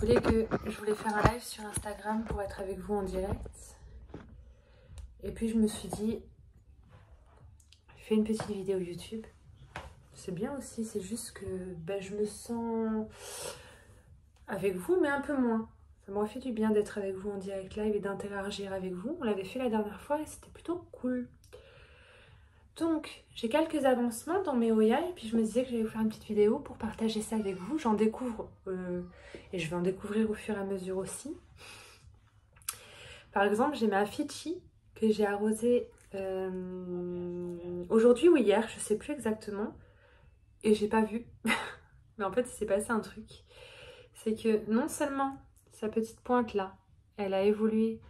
Je voulais faire un live sur Instagram pour être avec vous en direct. Et puis je me suis dit, je fais une petite vidéo YouTube. C'est bien aussi, c'est juste que je me sens avec vous, mais un peu moins. Ça m'aurait fait du bien d'être avec vous en direct live et d'interagir avec vous. On l'avait fait la dernière fois et c'était plutôt cool. Donc, j'ai quelques avancements dans mes Oya et puis je me disais que j'allais vous faire une petite vidéo pour partager ça avec vous. J'en découvre et je vais en découvrir au fur et à mesure aussi. Par exemple, j'ai ma Fichi que j'ai arrosée aujourd'hui ou hier, je sais plus exactement. Et j'ai pas vu. Mais en fait, il s'est passé un truc. C'est que non seulement sa petite pointe là, elle a évolué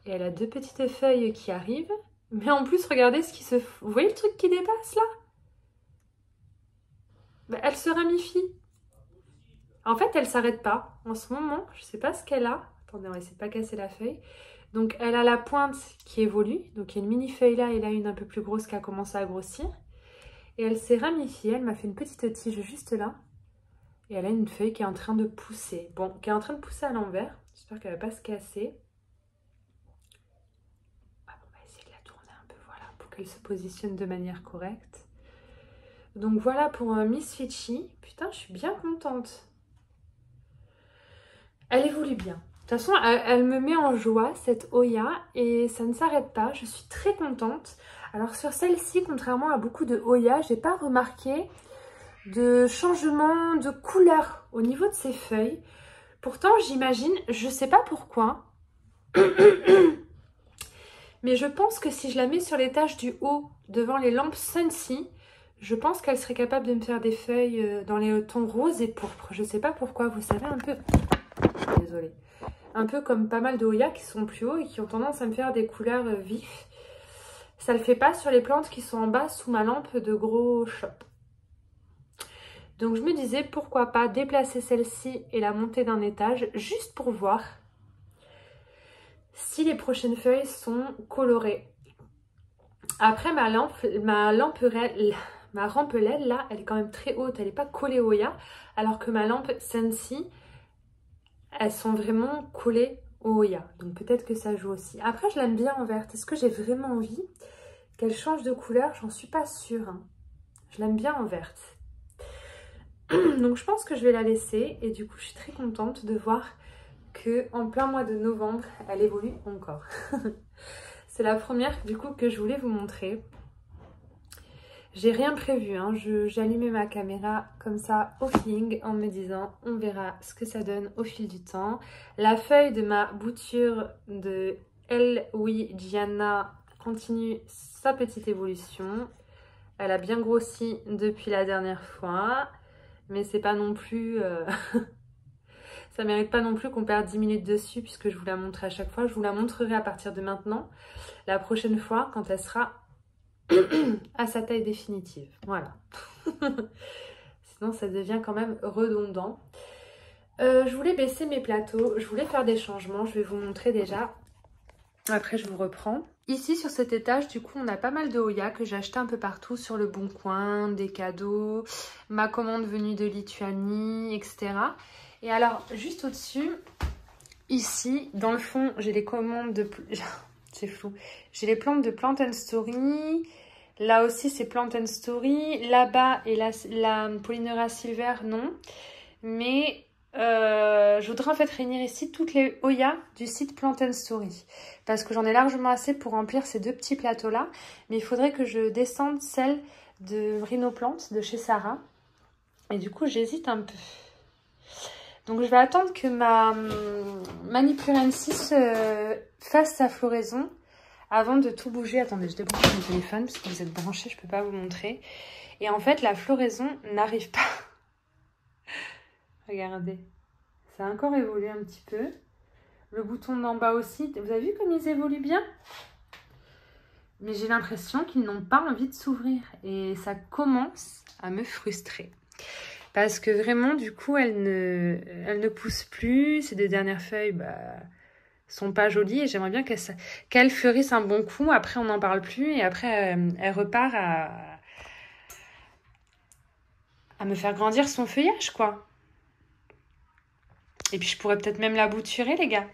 et elle a deux petites feuilles qui arrivent. Mais en plus, regardez ce qui se... Vous voyez le truc qui dépasse là? Elle se ramifie. En fait, elle s'arrête pas. En ce moment, je sais pas ce qu'elle a. Attendez, on va essayer de pas casser la feuille. Donc, elle a la pointe qui évolue. Donc, il y a une mini feuille là et là une un peu plus grosse qui a commencé à grossir. Et elle s'est ramifiée. Elle m'a fait une petite tige juste là. Et elle a une feuille qui est en train de pousser. Bon, qui est en train de pousser à l'envers. J'espère qu'elle va pas se casser. Qu'elle se positionne de manière correcte. Donc voilà pour Miss Fichi. Putain, je suis bien contente. Elle évolue bien. De toute façon, elle me met en joie, cette Oya, et ça ne s'arrête pas. Je suis très contente. Alors sur celle-ci, contrairement à beaucoup de Oya, j'ai pas remarqué de changement de couleur au niveau de ses feuilles. Pourtant, j'imagine, je sais pas pourquoi, mais je pense que si je la mets sur l'étage du haut, devant les lampes Sunsi, je pense qu'elle serait capable de me faire des feuilles dans les tons roses et pourpre. Je sais pas pourquoi, vous savez, un peu... Désolée. Un peu comme pas mal de Oya qui sont plus hauts et qui ont tendance à me faire des couleurs vives. Ça le fait pas sur les plantes qui sont en bas sous ma lampe de gros shop. Donc je me disais, pourquoi pas déplacer celle-ci et la monter d'un étage, juste pour voir si les prochaines feuilles sont colorées. Après, ma rampe LED, là, elle est quand même très haute. Elle n'est pas collée au Oya. Alors que ma lampe Sensi, elles sont vraiment collées au Oya. Donc peut-être que ça joue aussi. Après, je l'aime bien en verte. Est-ce que j'ai vraiment envie qu'elle change de couleur? J'en suis pas sûre. Hein. Je l'aime bien en verte. Donc je pense que je vais la laisser. Et du coup, je suis très contente de voir que en plein mois de novembre, elle évolue encore. C'est la première du coup que je voulais vous montrer. J'ai rien prévu, hein. J'ai allumé ma caméra comme ça au feeling en me disant on verra ce que ça donne au fil du temps. La feuille de ma bouture de El Oui Gianna continue sa petite évolution. Elle a bien grossi depuis la dernière fois, mais c'est pas non plus... Ça mérite pas non plus qu'on perde 10 minutes dessus puisque je vous la montre à chaque fois. Je vous la montrerai à partir de maintenant. La prochaine fois quand elle sera à sa taille définitive. Voilà. Sinon ça devient quand même redondant. Je voulais baisser mes plateaux. Je voulais faire des changements. Je vais vous montrer déjà. Après je vous reprends. Ici sur cet étage du coup on a pas mal de Oya que j'ai acheté un peu partout sur le Bon Coin, des cadeaux, ma commande venue de Lituanie, etc. Et alors, juste au-dessus, ici, dans le fond, j'ai les commandes de... C'est flou. J'ai les plantes de Plant & Story. Là aussi, c'est Plant & Story. Là-bas, et la Polyneura Silver, non. Mais je voudrais en fait réunir ici toutes les Oya du site Plant & Story. Parce que j'en ai largement assez pour remplir ces deux petits plateaux-là. Mais il faudrait que je descende celle de Rhinoplant de chez Sarah. Et du coup, j'hésite un peu. Donc je vais attendre que ma Manipurensis fasse sa floraison avant de tout bouger. Attendez, je débranche mon téléphone parce que vous êtes branchés, je ne peux pas vous montrer. Et en fait, la floraison n'arrive pas. Regardez, ça a encore évolué un petit peu. Le bouton d'en bas aussi. Vous avez vu comme ils évoluent bien? Mais j'ai l'impression qu'ils n'ont pas envie de s'ouvrir. Et ça commence à me frustrer. Parce que vraiment, du coup, elle ne pousse plus. Ces deux dernières feuilles sont pas jolies. Et j'aimerais bien qu'elle fleurisse un bon coup. Après, on n'en parle plus. Et après, elle repart à me faire grandir son feuillage, quoi. Et puis je pourrais peut-être même la bouturer, les gars.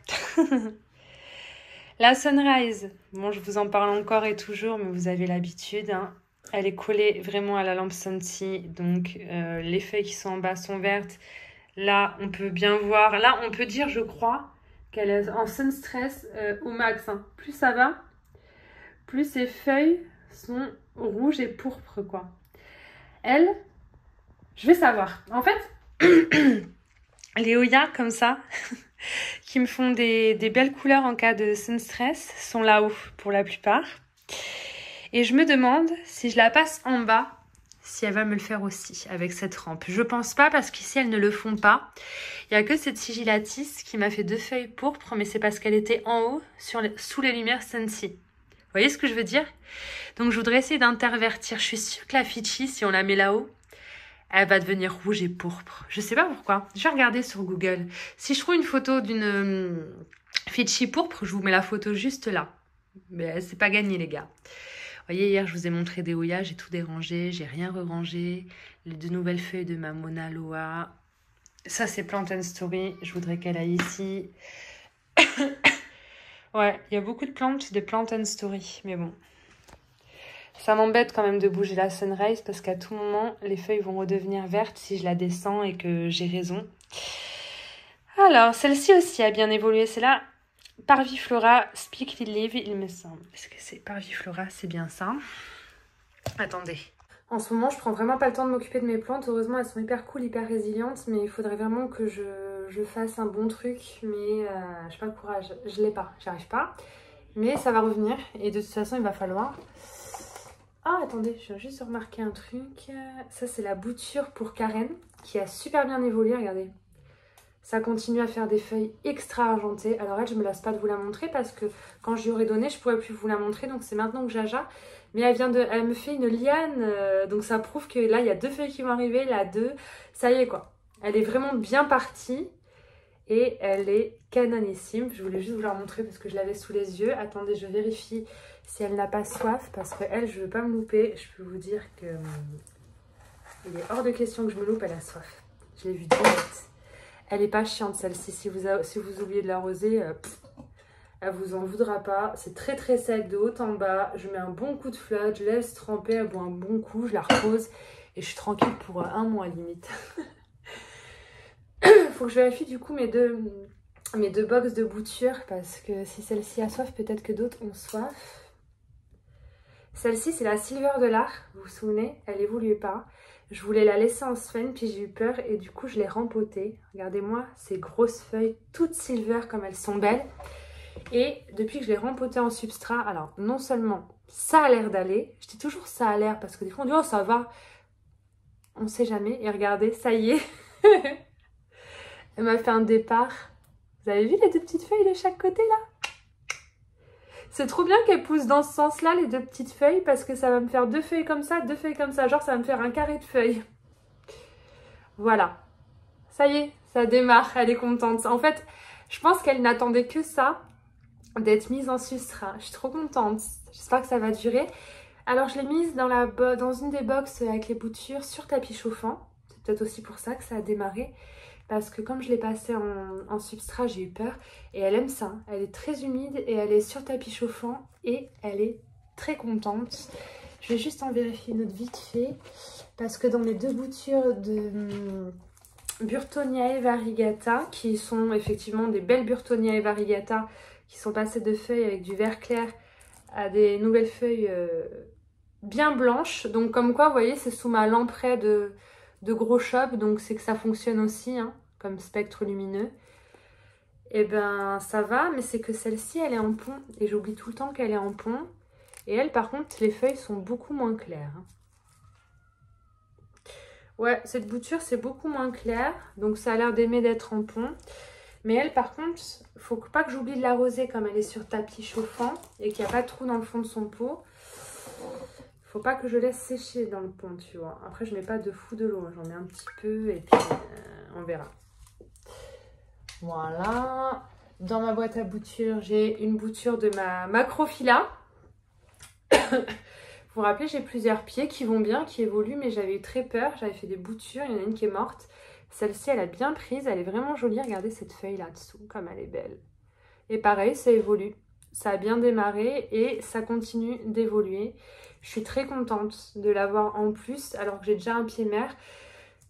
La Sunrise, bon, je vous en parle encore et toujours, mais vous avez l'habitude, hein. Elle est collée vraiment à la lampe Scentsy, donc les feuilles qui sont en bas sont vertes. Là, on peut bien voir, là, on peut dire, je crois, qu'elle est en sun stress au max, hein. Plus ça va, plus ses feuilles sont rouges et pourpres, quoi. Elle, je vais savoir. En fait, les Oya, comme ça, qui me font des belles couleurs en cas de sun stress, sont là-haut pour la plupart. Et je me demande si je la passe en bas, si elle va me le faire aussi avec cette rampe. Je pense pas parce qu'ici elles ne le font pas. Il n'y a que cette Sigillatis qui m'a fait 2 feuilles pourpres, mais c'est parce qu'elle était en haut sous les lumières Scentsy. Vous voyez ce que je veux dire? Donc je voudrais essayer d'intervertir. Je suis sûre que la Fichi, si on la met là-haut, elle va devenir rouge et pourpre. Je sais pas pourquoi. Je vais regarder sur Google. Si je trouve une photo d'une Fichi pourpre, je vous mets la photo juste là. Mais c'est pas gagné, les gars. Vous voyez, hier, je vous ai montré des Oya, j'ai tout dérangé, j'ai rien rerangé. Les 2 nouvelles feuilles de ma Mona Loa. Ça, c'est Plant and Story. Je voudrais qu'elle aille ici. Ouais, il y a beaucoup de plantes de Plant and Story, mais bon. Ça m'embête quand même de bouger la Sunrise parce qu'à tout moment, les feuilles vont redevenir vertes si je la descends et que j'ai raison. Alors, celle-ci aussi a bien évolué. C'est là, Parviflora Speak Live, il me semble. Est-ce que c'est Parviflora? C'est bien ça. Attendez. En ce moment, je prends vraiment pas le temps de m'occuper de mes plantes. Heureusement, elles sont hyper cool, hyper résilientes. Mais il faudrait vraiment que je fasse un bon truc. Mais je n'ai pas le courage. Je l'ai pas. J'arrive pas. Mais ça va revenir. Et de toute façon, il va falloir... Ah, attendez, je viens juste de remarquer un truc. Ça, c'est la bouture pour Karen, qui a super bien évolué, regardez. Ça continue à faire des feuilles extra argentées. Alors elle, je me lasse pas de vous la montrer parce que quand je lui aurais donné, je pourrais plus vous la montrer. Donc c'est maintenant que Jaja. Mais elle me fait une liane. Donc ça prouve que là, il y a 2 feuilles qui vont arriver. Là, 2. Ça y est, quoi. Elle est vraiment bien partie. Et elle est canonissime. Je voulais juste vous la montrer parce que je l'avais sous les yeux. Attendez, je vérifie si elle n'a pas soif. Parce que elle, je ne veux pas me louper. Je peux vous dire que il est hors de question que je me loupe. Elle a soif. Je l'ai vue direct. Elle n'est pas chiante celle-ci. Si vous oubliez de l'arroser, elle vous en voudra pas. C'est très très sec de haut en bas. Je mets un bon coup de flotte. Je laisse tremper. Elle boit un bon coup. Je la repose. Et je suis tranquille pour 1 mois limite. Faut que je vérifie du coup mes deux box de bouture parce que si celle-ci a soif, peut-être que d'autres ont soif. Celle-ci, c'est la Silver de l'art, vous vous souvenez? Elle évoluait pas. Je voulais la laisser en sphène, puis j'ai eu peur et du coup, je l'ai rempotée. Regardez-moi ces grosses feuilles, toutes silver comme elles sont belles. Et depuis que je l'ai rempotée en substrat, alors non seulement ça a l'air d'aller, je dis toujours ça a l'air parce que des fois on dit oh ça va, on sait jamais. Et regardez, ça y est. Elle m'a fait un départ. Vous avez vu les 2 petites feuilles de chaque côté là? C'est trop bien qu'elle pousse dans ce sens-là, les 2 petites feuilles, parce que ça va me faire 2 feuilles comme ça, 2 feuilles comme ça. Genre, ça va me faire un carré de feuilles. Voilà. Ça y est, ça démarre, elle est contente. En fait, je pense qu'elle n'attendait que ça, d'être mise en substrat. Je suis trop contente. J'espère que ça va durer. Alors, je l'ai mise dans une des box avec les boutures sur tapis chauffant. C'est peut-être aussi pour ça que ça a démarré. Parce que comme je l'ai passée en substrat, j'ai eu peur. Et elle aime ça. Elle est très humide et elle est sur tapis chauffant. Et elle est très contente. Je vais juste en vérifier une autre vite fait. Parce que dans mes 2 boutures de Burtoniae variegata, qui sont effectivement des belles Burtoniae variegata, qui sont passées de feuilles avec du vert clair à des nouvelles feuilles bien blanches. Donc comme quoi, vous voyez, c'est sous ma lamprée de gros shop, donc c'est que ça fonctionne aussi, hein, comme spectre lumineux. Et ben ça va, mais c'est que celle-ci, elle est en pont, et j'oublie tout le temps qu'elle est en pont. Et elle, par contre, les feuilles sont beaucoup moins claires. Ouais, cette bouture, c'est beaucoup moins clair, donc ça a l'air d'aimer d'être en pont. Mais elle, par contre, faut pas que j'oublie de l'arroser comme elle est sur tapis chauffant et qu'il n'y a pas de trou dans le fond de son pot. Faut pas que je laisse sécher dans le pont, tu vois. Après, je mets pas de fou de l'eau, j'en mets un petit peu et puis on verra. Voilà. Dans ma boîte à bouture, j'ai une bouture de ma Macrophylla. Vous vous rappelez, j'ai plusieurs pieds qui vont bien, qui évoluent, mais j'avais eu très peur. J'avais fait des boutures, il y en a une qui est morte. Celle-ci, elle a bien prise, elle est vraiment jolie. Regardez cette feuille là-dessous, comme elle est belle. Et pareil, ça évolue. Ça a bien démarré et ça continue d'évoluer. Je suis très contente de l'avoir en plus, alors que j'ai déjà un pied mère.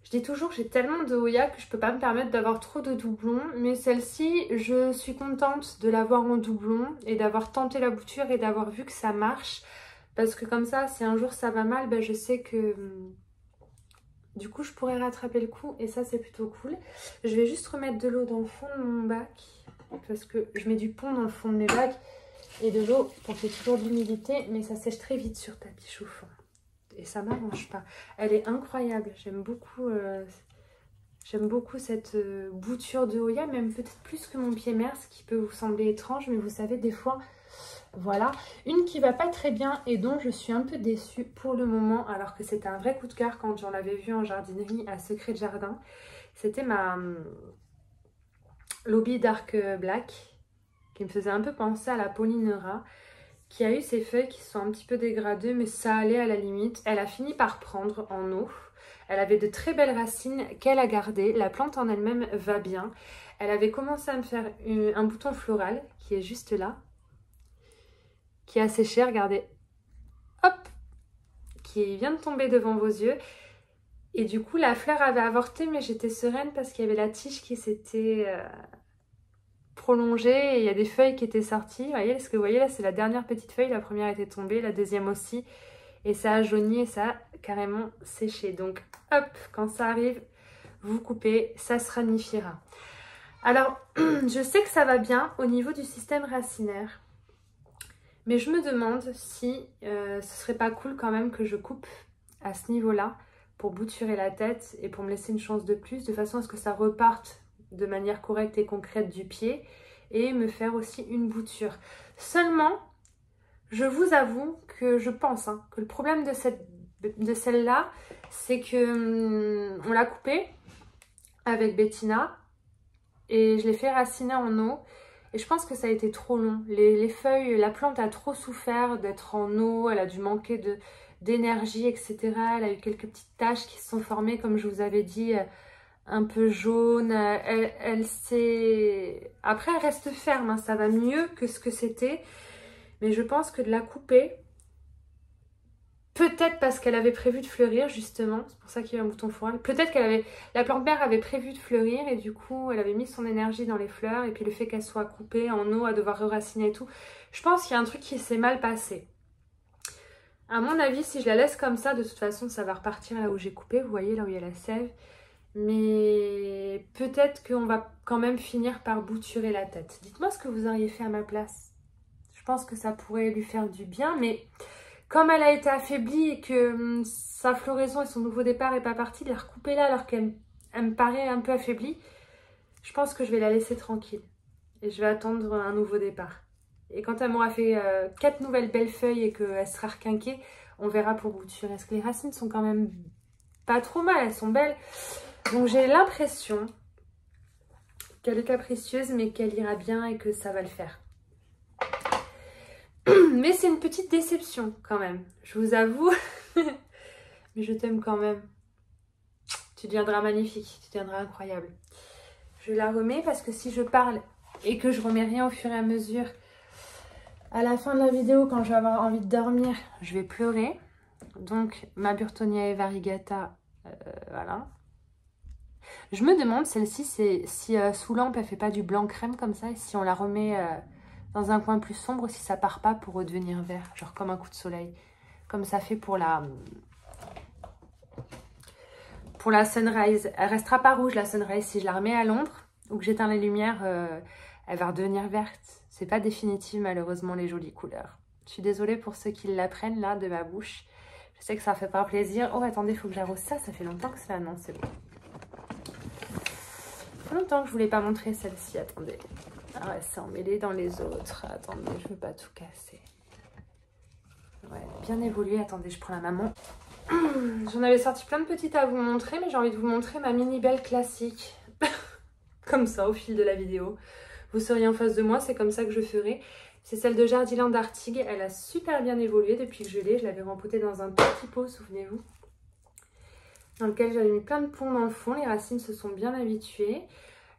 Je dis toujours que j'ai tellement de Hoya que je peux pas me permettre d'avoir trop de doublons. Mais celle-ci, je suis contente de l'avoir en doublon et d'avoir tenté la bouture et d'avoir vu que ça marche. Parce que comme ça, si un jour ça va mal, ben je sais que du coup je pourrais rattraper le coup. Et ça, c'est plutôt cool. Je vais juste remettre de l'eau dans le fond de mon bac. Parce que je mets du pont dans le fond de mes bacs. Et de l'eau pour qu'il y ait toujours de l'humidité. Mais ça sèche très vite sur tapis chauffant. Et ça m'arrange pas. Elle est incroyable. J'aime beaucoup cette bouture de Hoya, même peut-être plus que mon pied mère, ce qui peut vous sembler étrange, mais vous savez, des fois, voilà. Une qui va pas très bien et dont je suis un peu déçue pour le moment, alors que c'était un vrai coup de cœur quand j'en avais vu en jardinerie à Secret de Jardin. C'était ma Lobby Dark Black, qui me faisait un peu penser à la Paulinera, qui a eu ses feuilles qui sont un petit peu dégradées, mais ça allait à la limite. Elle a fini par prendre en eau. Elle avait de très belles racines qu'elle a gardées. La plante en elle-même va bien. Elle avait commencé à me faire un bouton floral qui est juste là, qui est assez cher, regardez. Hop, qui vient de tomber devant vos yeux. Et du coup, la fleur avait avorté, mais j'étais sereine parce qu'il y avait la tige qui s'était prolongée et il y a des feuilles qui étaient sorties. Vous voyez, ce que vous voyez là, c'est la dernière petite feuille. La première était tombée, la deuxième aussi. Et ça a jauni et ça a carrément séché. Donc, hop, quand ça arrive, vous coupez, ça se ramifiera. Alors, je sais que ça va bien au niveau du système racinaire. Mais je me demande si ce serait pas cool quand même que je coupe à ce niveau-là pour bouturer la tête et pour me laisser une chance de plus, de façon à ce que ça reparte de manière correcte et concrète du pied et me faire aussi une bouture. Seulement, je vous avoue que je pense que le problème de celle-là, c'est que on l'a coupée avec Bettina et je l'ai fait raciner en eau. Et je pense que ça a été trop long. Les feuilles, la plante a trop souffert d'être en eau, elle a dû manquer d'énergie, etc. Elle a eu quelques petites taches qui se sont formées, comme je vous avais dit, un peu jaunes. Elle s'est... Après, elle reste ferme, ça va mieux que ce que c'était. Mais je pense que de la couper, peut-être parce qu'elle avait prévu de fleurir justement, c'est pour ça qu'il y a eu un bouton floral. Peut-être la plante mère avait prévu de fleurir et du coup elle avait mis son énergie dans les fleurs et puis le fait qu'elle soit coupée en eau à devoir raciner et tout, je pense qu'il y a un truc qui s'est mal passé. À mon avis, si je la laisse comme ça, de toute façon ça va repartir là où j'ai coupé, vous voyez là où il y a la sève. Mais peut-être qu'on va quand même finir par bouturer la tête. Dites-moi ce que vous auriez fait à ma place. Je pense que ça pourrait lui faire du bien, mais comme elle a été affaiblie et que sa floraison et son nouveau départ n'est pas parti, de la recouper là alors qu'elle me paraît un peu affaiblie, je pense que je vais la laisser tranquille. Et je vais attendre un nouveau départ. Et quand elle m'aura fait 4 nouvelles belles feuilles et qu'elle sera requinquée, on verra pour bouturer. Parce que les racines sont quand même pas trop mal, elles sont belles. Donc j'ai l'impression qu'elle est capricieuse mais qu'elle ira bien et que ça va le faire. Mais c'est une petite déception quand même, je vous avoue. Mais je t'aime quand même. Tu deviendras magnifique, tu deviendras incroyable. Je la remets parce que si je parle et que je remets rien au fur et à mesure, à la fin de la vidéo, quand je vais avoir envie de dormir, je vais pleurer. Donc ma Burtonia variegata, voilà. Je me demande, celle-ci, si sous lampe, elle fait pas du blanc crème comme ça, et si on la remet dans un coin plus sombre, si ça part pas pour redevenir vert, genre comme un coup de soleil, comme ça fait pour la sunrise. Elle restera pas rouge la sunrise, si je la remets à l'ombre ou que j'éteins les lumières, elle va redevenir verte. C'est pas définitif malheureusement les jolies couleurs. Je suis désolée pour ceux qui l'apprennent là de ma bouche. Je sais que ça fait pas plaisir. Oh attendez, il faut que j'arrose ça, ça fait longtemps que c'est là, non c'est bon. Ça fait longtemps que je voulais pas montrer celle-ci, attendez. Ah ouais, c'est emmêlé dans les autres. Attendez, je veux pas tout casser. Ouais, bien évolué. Attendez, je prends la maman. J'en avais sorti plein de petites à vous montrer, mais j'ai envie de vous montrer ma mini belle classique. Comme ça, au fil de la vidéo. Vous seriez en face de moi, c'est comme ça que je ferai. C'est celle de Jardiland Artigue. Elle a super bien évolué depuis que je l'ai. Je l'avais rempoutée dans un petit pot, souvenez-vous. dans lequel j'avais mis plein de plomb dans le fond. Les racines se sont bien habituées.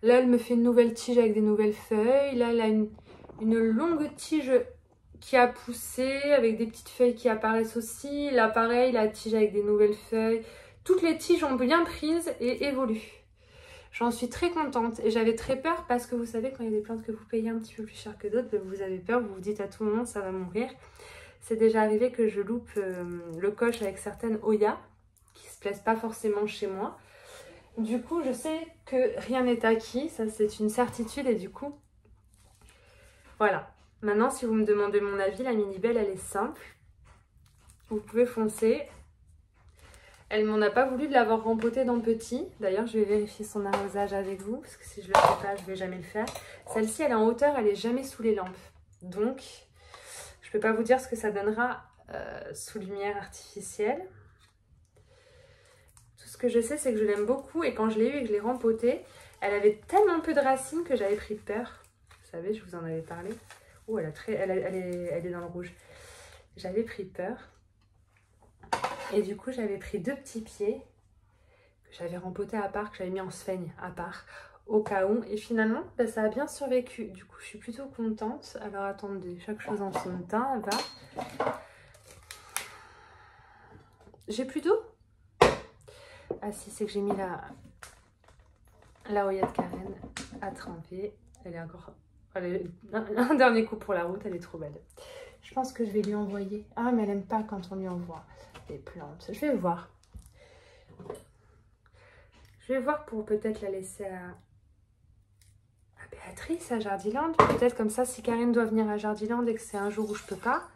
Là, elle me fait une nouvelle tige avec des nouvelles feuilles. Là, elle a une longue tige qui a poussé avec des petites feuilles qui apparaissent aussi. Là, pareil, la tige avec des nouvelles feuilles. Toutes les tiges ont bien prise et évoluent. J'en suis très contente et j'avais très peur parce que vous savez, quand il y a des plantes que vous payez un petit peu plus cher que d'autres, vous avez peur, vous vous dites à tout moment ça va mourir. C'est déjà arrivé que je loupe le coche avec certaines Oya qui ne se plaisent pas forcément chez moi. Du coup, je sais que rien n'est acquis, ça c'est une certitude et du coup, voilà. Maintenant, si vous me demandez mon avis, la Minibelle, elle est simple. Vous pouvez foncer. Elle m'en a pas voulu de l'avoir rempotée dans petit. D'ailleurs, je vais vérifier son arrosage avec vous, parce que si je le fais pas, je vais jamais le faire. Celle-ci, elle est en hauteur, elle est jamais sous les lampes. Donc, je peux pas vous dire ce que ça donnera sous lumière artificielle. Tout ce que je sais, c'est que je l'aime beaucoup. Et quand je l'ai eue et que je l'ai rempotée, elle avait tellement peu de racines que j'avais pris peur. Vous savez, je vous en avais parlé. Oh, elle est dans le rouge. J'avais pris peur. Et du coup, j'avais pris 2 petits pieds que j'avais rempotés à part, que j'avais mis en sphaigne à part, au cas où. Et finalement, bah, ça a bien survécu. Du coup, je suis plutôt contente. Alors, attendez, chaque chose en son temps, va. J'ai plus d'eau? Ah si, c'est que j'ai mis la Oya de Karen à tremper. Elle est encore... un dernier coup pour la route, elle est trop belle. Je pense que je vais lui envoyer. Ah, mais elle aime pas quand on lui envoie des plantes. Je vais voir. Je vais voir pour peut-être la laisser à Béatrice, à Jardiland. Peut-être comme ça, si Karine doit venir à Jardiland et que c'est un jour où je peux pas.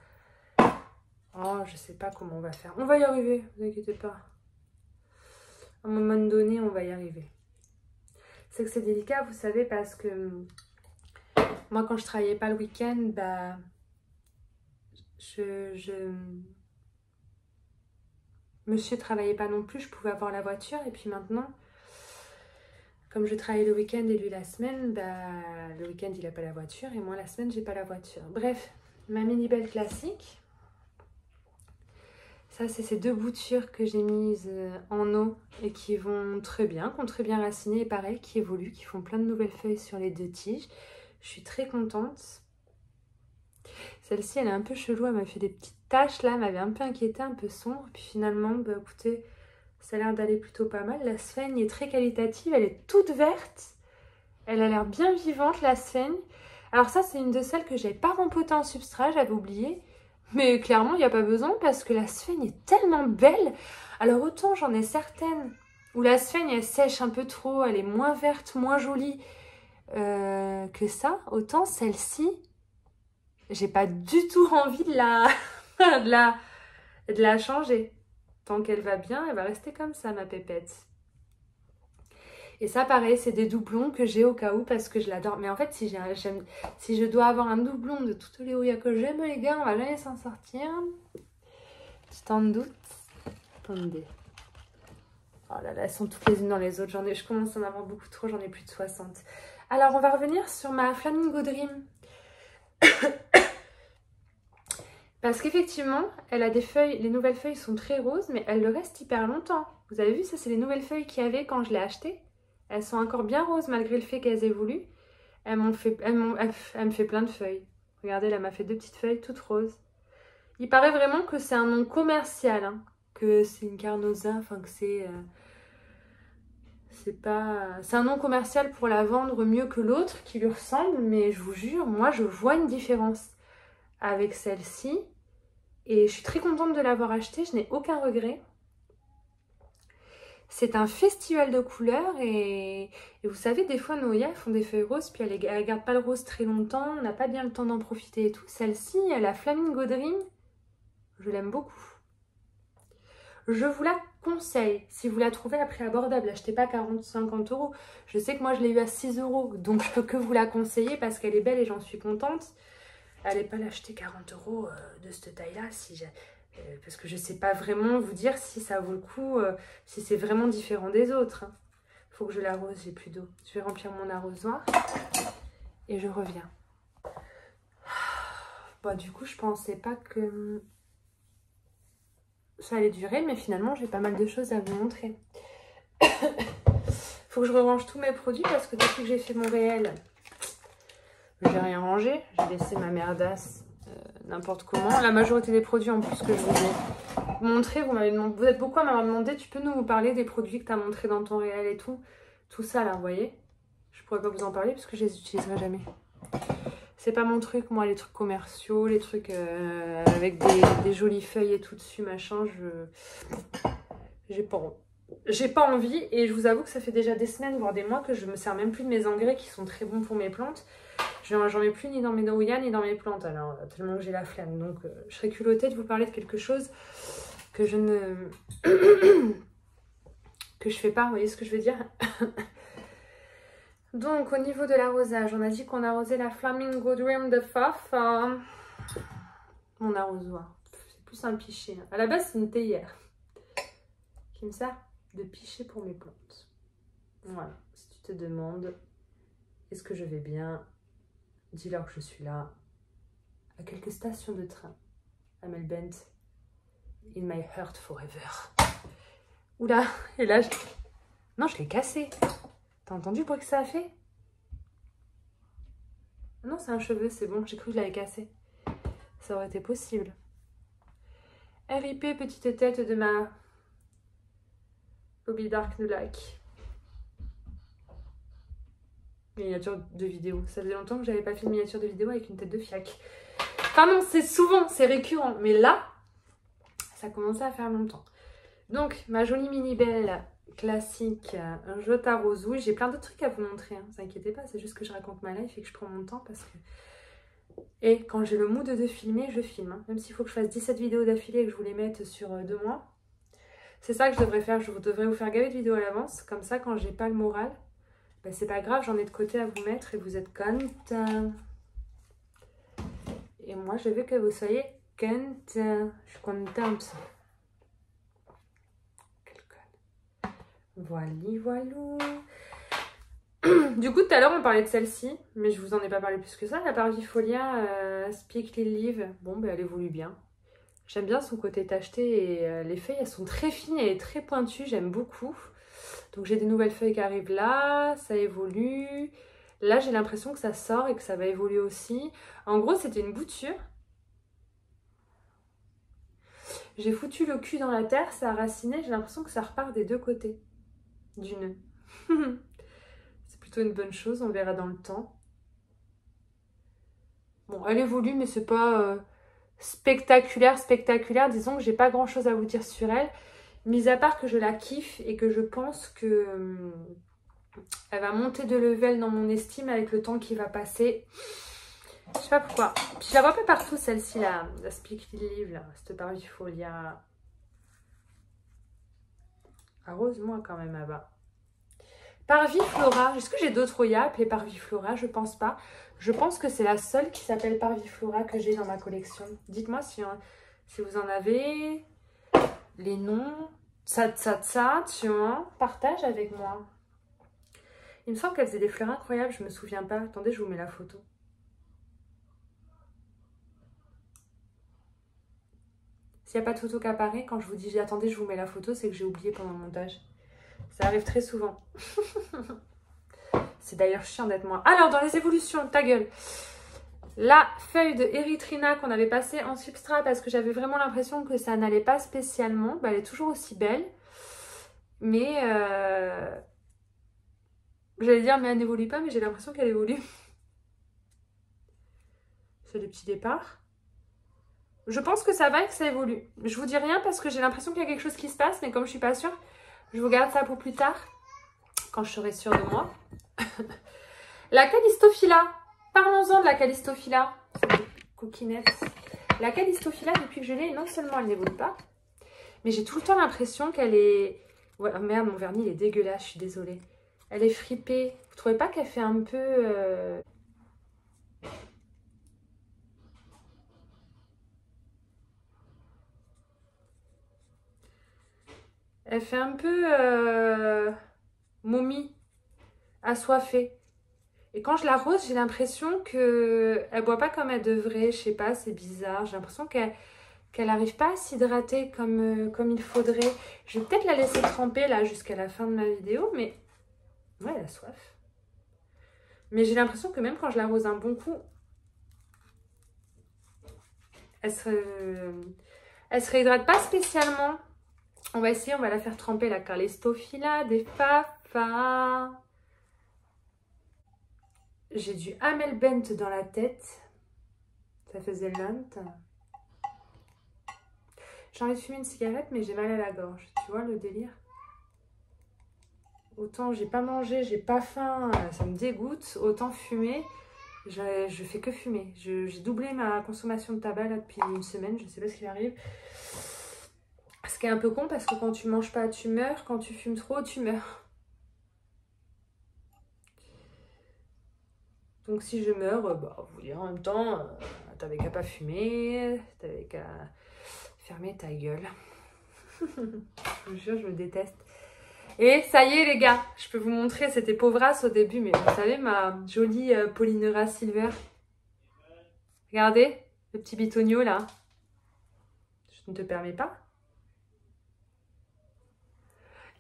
Oh, je sais pas comment on va faire. On va y arriver, ne vous inquiétez pas. À un moment donné, on va y arriver. C'est que c'est délicat, vous savez, parce que moi, quand je travaillais pas le week-end, bah... Monsieur travaillait pas non plus, je pouvais avoir la voiture. Et puis maintenant, comme je travaille le week-end et lui la semaine, bah, le week-end il a pas la voiture et moi la semaine j'ai pas la voiture. Bref, ma Minibelle classique. Ça c'est ces 2 boutures que j'ai mises en eau et qui vont très bien, qui ont très bien raciné et pareil, qui évoluent, qui font plein de nouvelles feuilles sur les 2 tiges. Je suis très contente. Celle-ci elle est un peu chelou, elle m'a fait des petites taches là, elle m'avait un peu inquiétée, un peu sombre. Puis finalement, bah écoutez, ça a l'air d'aller plutôt pas mal. La sphaigne est très qualitative, elle est toute verte. Elle a l'air bien vivante, la sphaigne. Alors ça, c'est une de celles que j'avais pas rempotée en substrat, j'avais oublié. Mais clairement, il n'y a pas besoin parce que la sphaigne est tellement belle. Alors autant j'en ai certaines où la sphaigne, elle sèche un peu trop, elle est moins verte, moins jolie que ça. Autant celle-ci, j'ai pas du tout envie de de la changer. Tant qu'elle va bien, elle va rester comme ça, ma pépette. Et ça, pareil, c'est des doublons que j'ai au cas où parce que je l'adore. Mais en fait, si je dois avoir un doublon de toutes les Oya que j'aime, les gars, on va jamais s'en sortir. Tu t'en doutes? Attendez. Oh là là, elles sont toutes les unes dans les autres. Je commence à en avoir beaucoup trop, j'en ai plus de 60. Alors, on va revenir sur ma Flamingo Dream. Parce qu'effectivement, elle a des feuilles, les nouvelles feuilles sont très roses, mais elles le restent hyper longtemps. Vous avez vu, ça c'est les nouvelles feuilles qu'il y avait quand je l'ai achetée. Elles sont encore bien roses malgré le fait qu'elles évoluent. Elle me fait plein de feuilles. Regardez, là, elle m'a fait 2 petites feuilles toutes roses. Il paraît vraiment que c'est un nom commercial, hein, que c'est une carnosa, enfin que c'est pas... C'est un nom commercial pour la vendre mieux que l'autre qui lui ressemble, mais je vous jure, moi je vois une différence avec celle-ci. Et je suis très contente de l'avoir achetée, je n'ai aucun regret. C'est un festival de couleurs et vous savez, des fois, nos Oya font des feuilles roses, puis elles ne gardent pas le rose très longtemps, on n'a pas bien le temps d'en profiter et tout. Celle-ci, la Flamingo Dream, je l'aime beaucoup. Je vous la conseille, si vous la trouvez à prix abordable, achetez pas 40-50 €. Je sais que moi, je l'ai eu à 6 €, donc je peux que vous la conseiller parce qu'elle est belle et j'en suis contente. Allez pas l'acheter 40 € de cette taille-là, parce que je sais pas vraiment vous dire si ça vaut le coup, si c'est vraiment différent des autres. Hein. Faut que je l'arrose, j'ai plus d'eau. Je vais remplir mon arrosoir et je reviens. Bon, du coup, je pensais pas que ça allait durer, mais finalement, j'ai pas mal de choses à vous montrer. Faut que je rerange tous mes produits parce que depuis que j'ai fait mon réel, j'ai rien rangé. J'ai laissé ma merdasse n'importe comment. La majorité des produits en plus que je vous ai montré, vous êtes beaucoup à m'avoir demandé, tu peux nous parler des produits que tu as montrés dans ton réel et tout. Tout ça là, vous voyez. Je pourrais pas vous en parler parce que je les utiliserai jamais. C'est pas mon truc, moi, les trucs commerciaux, les trucs avec des jolies feuilles et tout dessus, machin, j'ai pas envie. Et je vous avoue que ça fait déjà des semaines, voire des mois, que je me sers même plus de mes engrais qui sont très bons pour mes plantes. J'en mets plus ni dans mes noyas ni dans mes plantes, alors tellement que j'ai la flemme. Donc je serais culottée de vous parler de quelque chose que je ne... que je fais pas, vous voyez ce que je veux dire? Donc au niveau de l'arrosage, on a dit qu'on arrosait la Flamingo Dream de Faf. Mon arrosoir, c'est plus un pichet. À la base c'est une théière qui me sert de pichet pour mes plantes. Voilà, si tu te demandes est-ce que je vais bien, dis-leur que je suis là, à quelques stations de train, à Melbent, in my heart forever. Oula, et là, non, je l'ai cassé. T'as entendu le bruit que ça a fait? Non, c'est un cheveu, c'est bon, j'ai cru que je l'avais cassé. Ça aurait été possible. RIP, petite tête de ma Bobby Dark de Lac. Miniature de vidéo. Ça faisait longtemps que j'avais pas fait une miniature de vidéo avec une tête de fiac. Enfin non, c'est souvent, c'est récurrent. Mais là, ça commençait à faire longtemps. Donc, ma jolie mini belle classique, un Jotaro Zouille. J'ai plein d'autres trucs à vous montrer, hein, ne vous inquiétez pas. C'est juste que je raconte ma life et que je prends mon temps parce que... Et quand j'ai le mood de filmer, je filme. Hein. Même s'il faut que je fasse 17 vidéos d'affilée et que je vous les mette sur 2 mois. C'est ça que je devrais faire. Je devrais vous faire gaver de vidéos à l'avance. Comme ça, quand j'ai pas le moral... Ben, c'est pas grave, j'en ai de côté à vous mettre et vous êtes contents. Et moi, je veux que vous soyez contents. Je suis contente. Quel con. Voilà, voilou. Du coup, tout à l'heure, on parlait de celle-ci, mais je vous en ai pas parlé plus que ça. La Parvifolia Speakly Leaf. Bon, ben, elle évolue bien. J'aime bien son côté tacheté et les feuilles, elles sont très fines et très pointues. J'aime beaucoup. Donc j'ai des nouvelles feuilles qui arrivent là, ça évolue. Là j'ai l'impression que ça sort et que ça va évoluer aussi. En gros c'était une bouture. J'ai foutu le cul dans la terre, ça a raciné, j'ai l'impression que ça repart des deux côtés du nœud. C'est plutôt une bonne chose, on verra dans le temps. Bon elle évolue mais c'est pas spectaculaire. Disons que j'ai pas grand chose à vous dire sur elle. Mis à part que je la kiffe et que je pense que elle va monter de level dans mon estime avec le temps qui va passer. Je sais pas pourquoi. Puis je la vois pas partout celle-ci, la Speakly Leaf, là, cette Parvifolia. Arrose-moi quand même, Ava. Parviflora. Est-ce que j'ai d'autres Oya appelées Parviflora? Je pense pas. Je pense que c'est la seule qui s'appelle Parviflora que j'ai dans ma collection. Dites-moi si vous en avez... Les noms, tu vois, partage avec moi. Il me semble qu'elle faisait des fleurs incroyables, je me souviens pas. Attendez, je vous mets la photo. S'il n'y a pas de photo qui apparaît, quand je vous dis attendez, je vous mets la photo, c'est que j'ai oublié pendant le montage. Ça arrive très souvent. C'est d'ailleurs chiant d'être moi. Alors, dans les évolutions, ta gueule. La feuille de Erythrina qu'on avait passée en substrat parce que j'avais vraiment l'impression que ça n'allait pas spécialement. Bah, elle est toujours aussi belle. Mais, j'allais dire, mais elle n'évolue pas, mais j'ai l'impression qu'elle évolue. C'est des petits départs. Je pense que ça va et que ça évolue. Je vous dis rien parce que j'ai l'impression qu'il y a quelque chose qui se passe, mais comme je suis pas sûre, je vous garde ça pour plus tard, quand je serai sûre de moi. La Callistophila. Parlons-en de la Callistophila. Coquinette. La Callistophila, depuis que je l'ai, non seulement elle n'évolue pas, mais j'ai tout le temps l'impression qu'elle est... Ouais, oh merde, mon vernis il est dégueulasse, je suis désolée. Elle est fripée. Vous trouvez pas qu'elle fait un peu... Elle fait un peu momie, assoiffée. Et quand je l'arrose, j'ai l'impression qu'elle boit pas comme elle devrait. Je sais pas, c'est bizarre. J'ai l'impression qu'elle n'arrive pas à s'hydrater comme il faudrait. Je vais peut-être la laisser tremper là jusqu'à la fin de ma vidéo, mais ouais, elle a soif. Mais j'ai l'impression que même quand je l'arrose un bon coup, elle se réhydrate pas spécialement. On va essayer, on va la faire tremper la Callistophila des Fafa. J'ai du Amel Bent dans la tête. Ça faisait longtemps. J'ai envie de fumer une cigarette, mais j'ai mal à la gorge. Tu vois le délire? Autant j'ai pas mangé, j'ai pas faim, ça me dégoûte. Autant fumer, je fais que fumer. J'ai doublé ma consommation de tabac là, depuis une semaine, je sais pas ce qui arrive. Ce qui est un peu con parce que quand tu manges pas, tu meurs. Quand tu fumes trop, tu meurs. Donc si je meurs, bah, vous dire en même temps, t'avais qu'à pas fumer, t'avais qu'à fermer ta gueule. Je vous jure, je me déteste. Et ça y est les gars, je peux vous montrer, c'était pauvrasse au début, mais vous savez ma jolie Polynera Silver. Regardez, le petit bitonio là. Je ne te permets pas.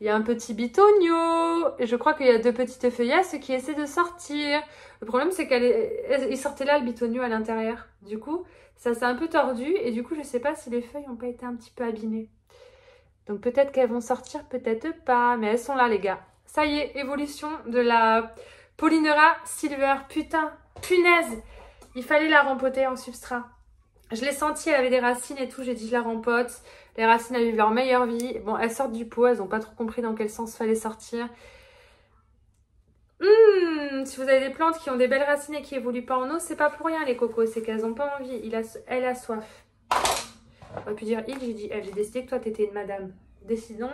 Il y a un petit bitonio. Et je crois qu'il y a deux petites feuillasses qui essaient de sortir. Le problème c'est qu'il sortait là le bitonio à l'intérieur. Du coup, ça s'est un peu tordu et du coup je sais pas si les feuilles n'ont pas été un petit peu abîmées. Donc peut-être qu'elles vont sortir, peut-être pas. Mais elles sont là les gars. Ça y est, évolution de la Polynera Silver. Putain, punaise. Il fallait la rempoter en substrat. Je l'ai senti, elle avait des racines et tout. J'ai dit je la rempote. Les racines elles vivent leur meilleure vie. Bon, elles sortent du pot. Elles n'ont pas trop compris dans quel sens fallait sortir. Si vous avez des plantes qui ont des belles racines et qui évoluent pas en eau, c'est pas pour rien les cocos. C'est qu'elles n'ont pas envie. Elle a soif. On aurait pu dire il, j'ai dit elle. J'ai décidé que toi t'étais une madame. Décidons.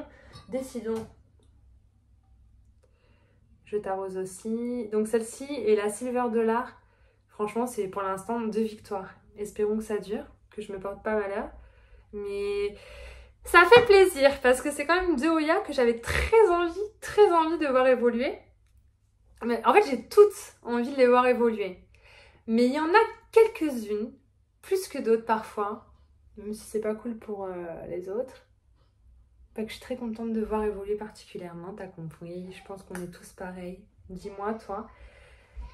Je t'arrose aussi. Donc celle-ci et la Silver Dollar. Franchement, c'est pour l'instant 2 victoires. Espérons que ça dure, que je me porte pas malheur. Mais ça fait plaisir parce que c'est quand même 2 Oya que j'avais très envie de voir évoluer. Mais en fait, j'ai toutes envie de les voir évoluer. Mais il y en a quelques-unes, plus que d'autres parfois, même si c'est pas cool pour les autres. Que je suis très contente de voir évoluer particulièrement, t'as compris. Je pense qu'on est tous pareils. Dis-moi, toi.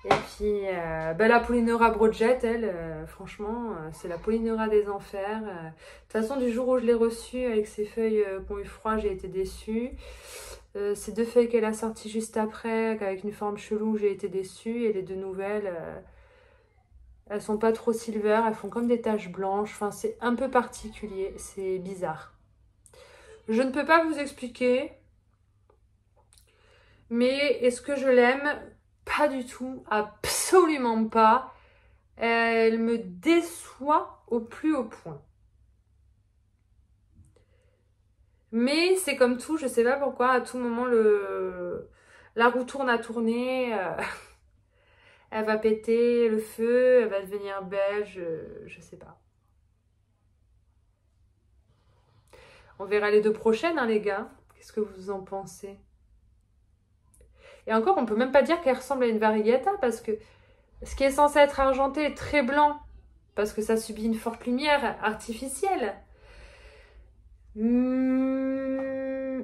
Et puis, la Polynera Broadjet, elle, franchement, c'est la Polynera des enfers. De toute façon, du jour où je l'ai reçue avec ses feuilles qui ont eu froid, j'ai été déçue. Ces 2 feuilles qu'elle a sorties juste après, avec une forme chelou, j'ai été déçue. Et les 2 nouvelles, elles sont pas trop silver, elles font comme des taches blanches. Enfin, c'est un peu particulier, c'est bizarre. Je ne peux pas vous expliquer. Mais est-ce que je l'aime? Pas du tout, absolument pas. Elle me déçoit au plus haut point. Mais c'est comme tout, je sais pas pourquoi, à tout moment, la roue tourne à tourner. Elle va péter le feu, elle va devenir beige, je sais pas. On verra les 2 prochaines, hein, les gars. Qu'est-ce que vous en pensez? Et encore, on peut même pas dire qu'elle ressemble à une variegata parce que ce qui est censé être argenté est très blanc parce que ça subit une forte lumière artificielle.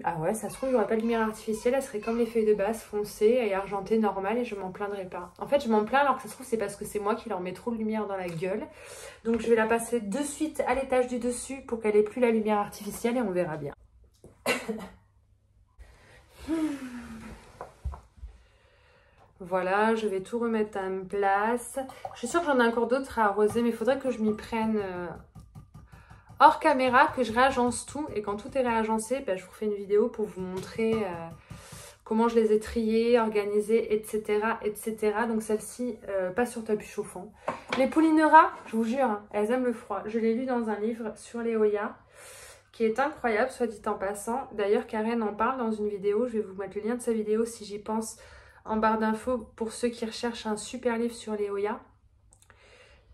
Ah ouais, ça se trouve, il n'y aurait pas de lumière artificielle, elle serait comme les feuilles de base, foncées et argentées normales et je m'en plaindrais pas. En fait, je m'en plains alors que ça se trouve, c'est parce que c'est moi qui leur mets trop de lumière dans la gueule. Donc, je vais la passer de suite à l'étage du dessus pour qu'elle ait plus la lumière artificielle et on verra bien. Voilà, je vais tout remettre en place. Je suis sûre que j'en ai encore d'autres à arroser, mais il faudrait que je m'y prenne hors caméra, que je réagence tout. Et quand tout est réagencé, ben, je vous refais une vidéo pour vous montrer comment je les ai triées, organisées, etc. etc. Donc celle-ci, pas sur tapis chauffant. Les Polynera, je vous jure, hein, elles aiment le froid. Je l'ai lu dans un livre sur les Oya, qui est incroyable, soit dit en passant. D'ailleurs, Karen en parle dans une vidéo. Je vais vous mettre le lien de sa vidéo si j'y pense en barre d'infos pour ceux qui recherchent un super livre sur les Oya.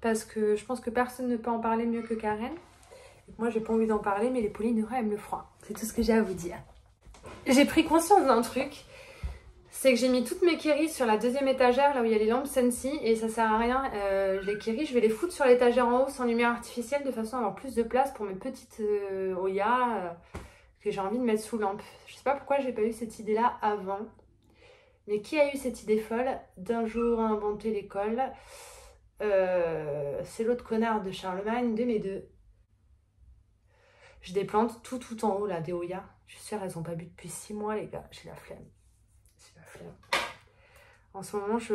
Parce que je pense que personne ne peut en parler mieux que Karen. Moi, j'ai pas envie d'en parler, mais les Polynera aiment le froid. C'est tout ce que j'ai à vous dire. J'ai pris conscience d'un truc. c'est que j'ai mis toutes mes kéris sur la deuxième étagère, là où il y a les lampes Scentsy, et ça sert à rien. Les kéris, je vais les foutre sur l'étagère en haut sans lumière artificielle de façon à avoir plus de place pour mes petites Oya que j'ai envie de mettre sous lampe. Je sais pas pourquoi j'ai pas eu cette idée-là avant. Mais qui a eu cette idée folle d'un jour à inventer l'école? C'est l'autre connard de Charlemagne, de mes deux. Je déplante tout en haut là, des Oya. Je suis sûre, elles n'ont pas bu depuis 6 mois, les gars. J'ai la flemme. J'ai la flemme. En ce moment, je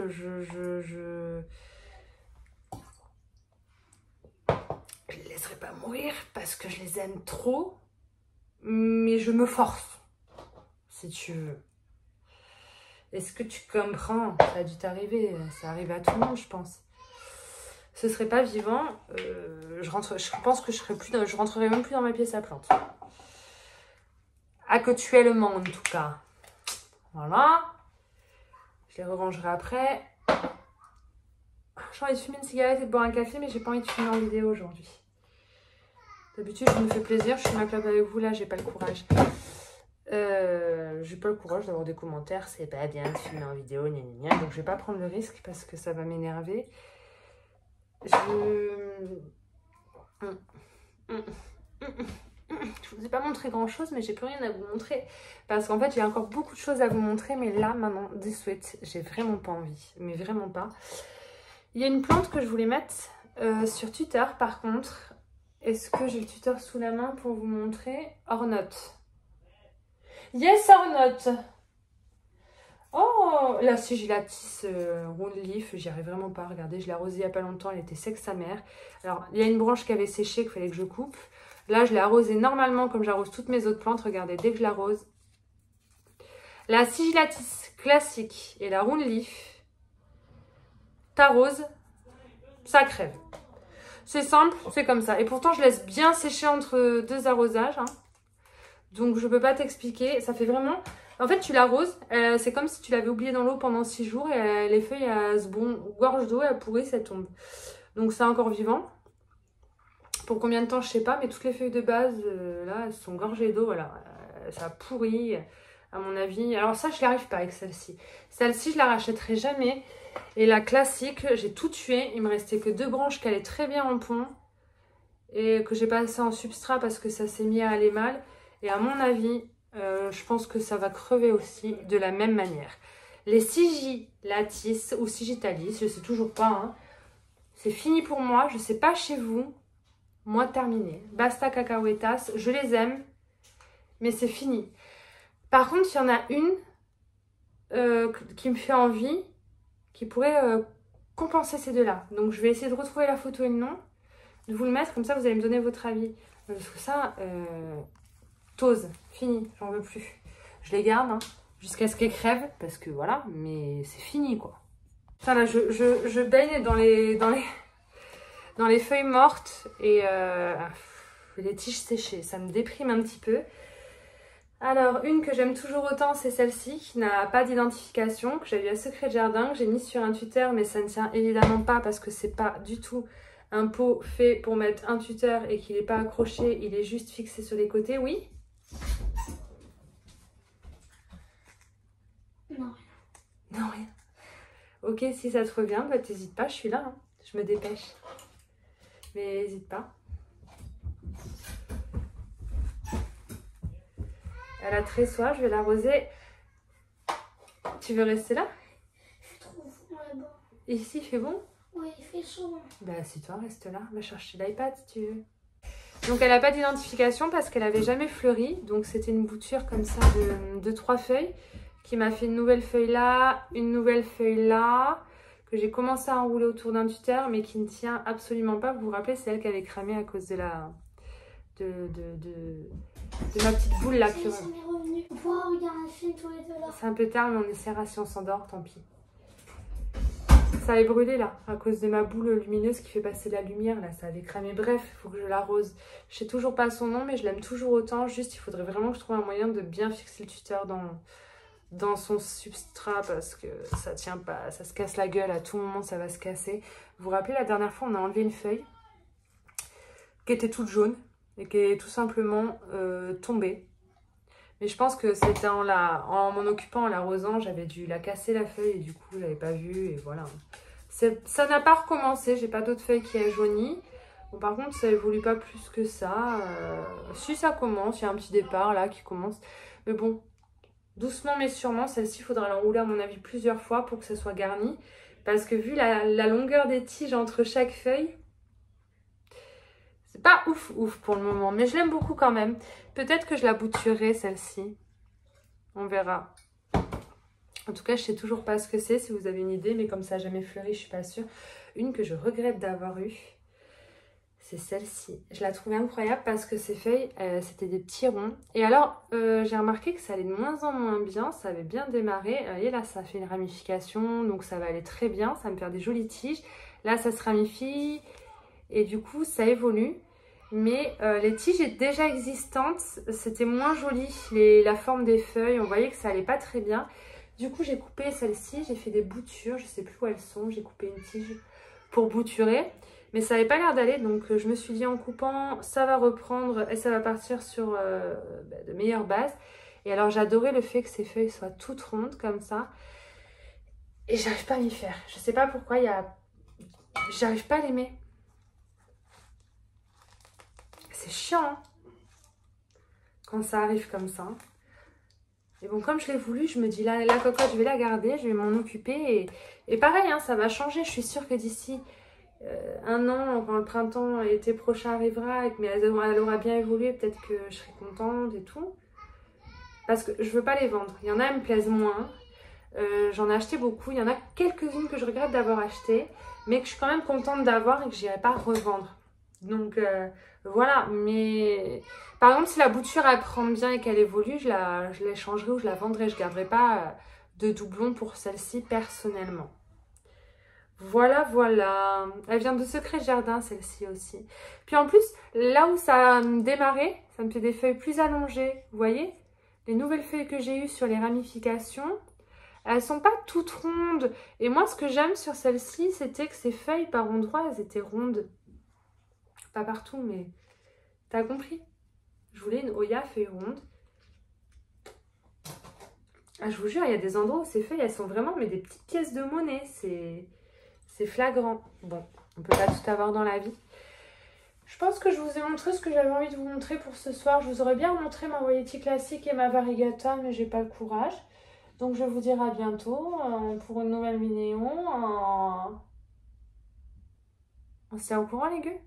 les laisserai pas mourir parce que je les aime trop. Mais je me force, si tu veux. Est-ce que tu comprends? Ça a dû t'arriver. Ça arrive à tout le monde, je pense. Ce serait pas vivant. Je pense que je rentrerai même plus dans ma pièce à plantes. Actuellement, en tout cas. Voilà. Je les rerangerai après. J'ai envie de fumer une cigarette et de boire un café, mais j'ai pas envie de fumer en vidéo aujourd'hui. D'habitude, je me fais plaisir, je fume ma clope avec vous, là, j'ai pas le courage. J'ai pas le courage d'avoir des commentaires, c'est pas bien de fumer en vidéo, gna gna gna. Donc je vais pas prendre le risque parce que ça va m'énerver. Je vous ai pas montré grand chose, mais j'ai plus rien à vous montrer. Parce qu'en fait, j'ai encore beaucoup de choses à vous montrer, mais là, maintenant, des souhaits, j'ai vraiment pas envie. Mais vraiment pas. Il y a une plante que je voulais mettre sur Twitter, par contre. Est-ce que j'ai le tuteur sous la main pour vous montrer? Ornote. Yes, Ornote. Oh, la Sigillatis Round Leaf, j'y arrive vraiment pas. Regardez, je l'ai arrosée il n'y a pas longtemps, elle était sec sa mère. Alors, il y a une branche qui avait séché qu'il fallait que je coupe. Là, je l'ai arrosée normalement comme j'arrose toutes mes autres plantes. Regardez, dès que je l'arrose. La Sigillatis classique et la Round Leaf, t'arroses, ça crève. C'est simple, c'est comme ça. Et pourtant, je laisse bien sécher entre 2 arrosages. Hein. Donc, je peux pas t'expliquer. Ça fait vraiment... En fait, tu l'arroses. C'est comme si tu l'avais oublié dans l'eau pendant 6 jours. Et les feuilles, elles se gorgent d'eau, elles pourrissent, elles tombent. Donc, c'est encore vivant. Pour combien de temps, je sais pas. Mais toutes les feuilles de base, là, elles sont gorgées d'eau. Voilà. Ça pourrit, à mon avis. Alors ça, je n'y arrive pas avec celle-ci. Celle-ci, je la rachèterai jamais. Et la classique, j'ai tout tué. Il me restait que 2 branches qui allaient très bien en pont. Et que j'ai passé en substrat parce que ça s'est mis à aller mal. Et à mon avis, je pense que ça va crever aussi de la même manière. Les Sigillatis ou Sigitalis, je ne sais toujours pas. Hein. C'est fini pour moi. Je ne sais pas chez vous. Moi, terminé. Basta cacahuetas. Je les aime. Mais c'est fini. Par contre, il y en a une qui me fait envie. Qui pourrait compenser ces deux-là. Donc, je vais essayer de retrouver la photo et le nom, de vous le mettre, comme ça, vous allez me donner votre avis. Parce que ça, tose, fini, j'en veux plus. Je les garde hein, jusqu'à ce qu'elles crèvent, parce que voilà, mais c'est fini, quoi. Enfin, là, je baigne dans les feuilles mortes et les tiges séchées. Ça me déprime un petit peu. Alors, une que j'aime toujours autant, c'est celle-ci, qui n'a pas d'identification, que j'ai eu à Secret de Jardin, que j'ai mis sur un tuteur, mais ça ne tient évidemment pas parce que c'est pas du tout un pot fait pour mettre un tuteur et qu'il n'est pas accroché, il est juste fixé sur les côtés, oui? Non, rien. Non, rien. Ok, si ça te revient, bah t'hésites pas, je suis là, hein. Je me dépêche. Mais n'hésite pas. Elle a très soif, je vais l'arroser. Tu veux rester là? Il fait trop fou là-bas. Ici, il fait bon? Oui, il fait chaud. Bah si toi, reste là. Va chercher l'iPad si tu veux. Donc elle n'a pas d'identification parce qu'elle avait jamais fleuri. Donc c'était une bouture comme ça de 3 feuilles qui m'a fait une nouvelle feuille là, une nouvelle feuille là, que j'ai commencé à enrouler autour d'un tuteur mais qui ne tient absolument pas. Vous vous rappelez, c'est elle qui avait cramé à cause de la... de ma petite boule là. Ça m'est revenu. On pourra regarder un film tous les deux là. C'est un peu tard mais on essaiera si on s'endort, tant pis. Ça avait brûlé là, à cause de ma boule lumineuse qui fait passer la lumière là, ça avait cramé. Bref, il faut que je l'arrose. Je sais toujours pas son nom mais je l'aime toujours autant. Juste il faudrait vraiment que je trouve un moyen de bien fixer le tuteur dans son substrat parce que ça tient pas, ça se casse la gueule, à tout moment ça va se casser. Vous vous rappelez la dernière fois on a enlevé une feuille qui était toute jaune et qui est tout simplement tombée. Mais je pense que c'était en m'en occupant, en l'arrosant, j'avais dû la casser la feuille et du coup, je l'avais pas vue et voilà. Ça n'a pas recommencé, j'ai pas d'autres feuilles qui a jauni. Bon, par contre, ça évolue pas plus que ça. Si ça commence, il y a un petit départ là qui commence. Mais bon, doucement mais sûrement, celle-ci, il faudra l'enrouler à mon avis plusieurs fois pour que ça soit garni. Parce que vu la longueur des tiges entre chaque feuille, c'est pas ouf ouf pour le moment. Mais je l'aime beaucoup quand même. Peut-être que je la bouturerai celle-ci. On verra. En tout cas, je sais toujours pas ce que c'est, si vous avez une idée, mais comme ça n'a jamais fleuri, je suis pas sûre. Une que je regrette d'avoir eue, c'est celle-ci. Je la trouvais incroyable parce que ces feuilles, c'était des petits ronds. Et alors, j'ai remarqué que ça allait de moins en moins bien, ça avait bien démarré. Et là, ça fait une ramification, donc ça va aller très bien, ça va me faire des jolies tiges. Là, ça se ramifie et du coup, ça évolue. Mais les tiges déjà existantes, c'était moins joli. La forme des feuilles, on voyait que ça allait pas très bien. Du coup, j'ai coupé celle-ci, j'ai fait des boutures, je sais plus où elles sont. J'ai coupé une tige pour bouturer, mais ça n'avait pas l'air d'aller. Donc, je me suis dit en coupant, ça va reprendre et ça va partir sur de meilleures bases. Et alors, j'adorais le fait que ces feuilles soient toutes rondes comme ça. Et j'arrive pas à m'y faire. Je sais pas pourquoi, j'arrive pas à l'aimer. C'est chiant, hein, quand ça arrive comme ça. Et bon, comme je l'ai voulu, je me dis, la cocotte, je vais la garder, je vais m'en occuper. Et pareil, hein, ça va changer. Je suis sûre que d'ici un an, quand le printemps et l'été prochain arrivera, mais elle aura bien évolué, peut-être que je serai contente et tout. Parce que je veux pas les vendre. Il y en a, elles me plaisent moins. J'en ai acheté beaucoup. Il y en a quelques-unes que je regrette d'avoir achetées, mais que je suis quand même contente d'avoir et que je n'irai pas revendre. Donc voilà, mais par exemple si la bouture elle prend bien et qu'elle évolue, je la changerai ou je la vendrai. Je ne garderai pas de doublon pour celle-ci personnellement. Voilà, voilà. Elle vient de Secret Jardin celle-ci aussi. Puis en plus, là où ça a démarré, ça me fait des feuilles plus allongées. Vous voyez? Les nouvelles feuilles que j'ai eues sur les ramifications, elles sont pas toutes rondes. Et moi ce que j'aime sur celle-ci, c'était que ces feuilles par endroits, elles étaient rondes. Pas partout, mais t'as compris. Je voulais une Oya feuille ronde. Ah, je vous jure, il y a des endroits où ces feuilles, elles sont vraiment mais des petites pièces de monnaie. C'est flagrant. Bon, on peut pas tout avoir dans la vie. Je pense que je vous ai montré ce que j'avais envie de vous montrer pour ce soir. Je vous aurais bien montré ma Waiiti classique et ma variegata, mais j'ai pas le courage. Donc je vais vous dire à bientôt pour une nouvelle vidéo. On se tient au courant les gueux.